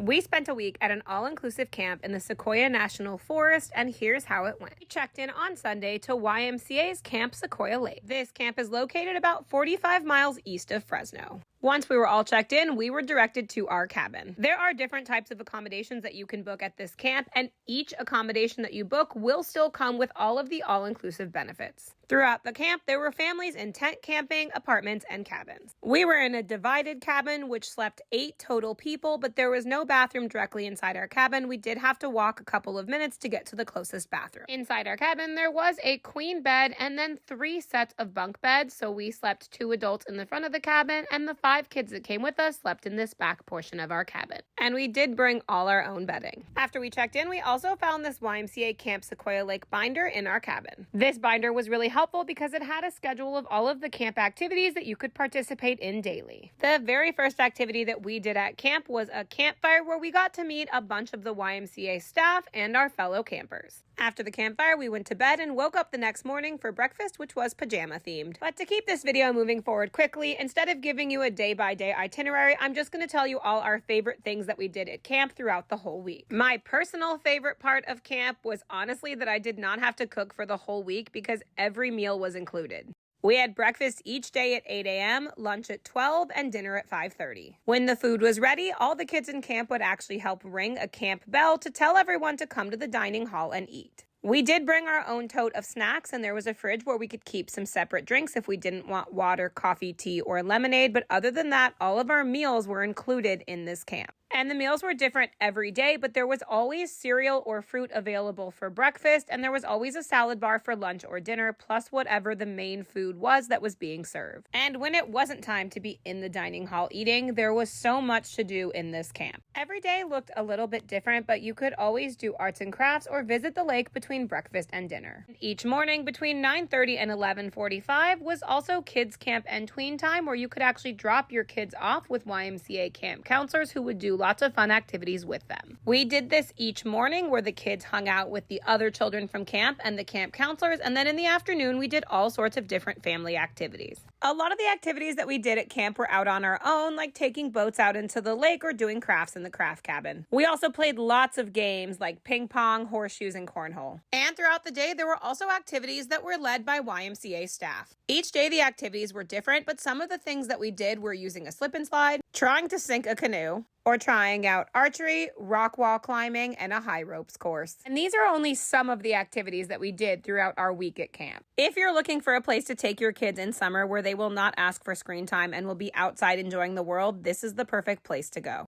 We spent a week at an all-inclusive camp in the Sequoia National Forest, and here's how it went. We checked in on Sunday to YMCA's Camp Sequoia Lake. This camp is located about 45 miles east of Fresno. Once we were all checked in, we were directed to our cabin. There are different types of accommodations that you can book at this camp, and each accommodation that you book will still come with all of the all-inclusive benefits. Throughout the camp, there were families in tent camping, apartments, and cabins. We were in a divided cabin, which slept 8 total people, but there was no bathroom directly inside our cabin. We did have to walk a couple of minutes to get to the closest bathroom. Inside our cabin, there was a queen bed and then 3 sets of bunk beds, so we slept 2 adults in the front of the cabin, and the 5 kids that came with us slept in this back portion of our cabin. And we did bring all our own bedding. After we checked in, we also found this YMCA Camp Sequoia Lake binder in our cabin. This binder was really helpful because it had a schedule of all of the camp activities that you could participate in daily. The very first activity that we did at camp was a campfire where we got to meet a bunch of the YMCA staff and our fellow campers. After the campfire, we went to bed and woke up the next morning for breakfast, which was pajama themed. But to keep this video moving forward quickly, instead of giving you a day-by-day itinerary, I'm just going to tell you all our favorite things that we did at camp throughout the whole week. My personal favorite part of camp was honestly that I did not have to cook for the whole week because every meal was included. We had breakfast each day at 8 a.m., lunch at 12, and dinner at 5:30. When the food was ready, all the kids in camp would actually help ring a camp bell to tell everyone to come to the dining hall and eat. We did bring our own tote of snacks, and there was a fridge where we could keep some separate drinks if we didn't want water, coffee, tea, or lemonade, but other than that, all of our meals were included in this camp. And the meals were different every day, but there was always cereal or fruit available for breakfast, and there was always a salad bar for lunch or dinner, plus whatever the main food was that was being served. And when it wasn't time to be in the dining hall eating, there was so much to do in this camp. Every day looked a little bit different, but you could always do arts and crafts or visit the lake between breakfast and dinner. Each morning between 9:30 and 11:45 was also kids camp and tween time, where you could actually drop your kids off with YMCA camp counselors who would do lots of fun activities with them. We did this each morning where the kids hung out with the other children from camp and the camp counselors, and then in the afternoon we did all sorts of different family activities. A lot of the activities that we did at camp were out on our own, like taking boats out into the lake or doing crafts in the craft cabin. We also played lots of games like ping pong, horseshoes, and cornhole. And throughout the day, there were also activities that were led by YMCA staff. Each day the activities were different, but some of the things that we did were using a slip and slide, trying to sink a canoe, or trying out archery, rock wall climbing, and a high ropes course. And these are only some of the activities that we did throughout our week at camp. If you're looking for a place to take your kids in summer where they will not ask for screen time and will be outside enjoying the world, this is the perfect place to go.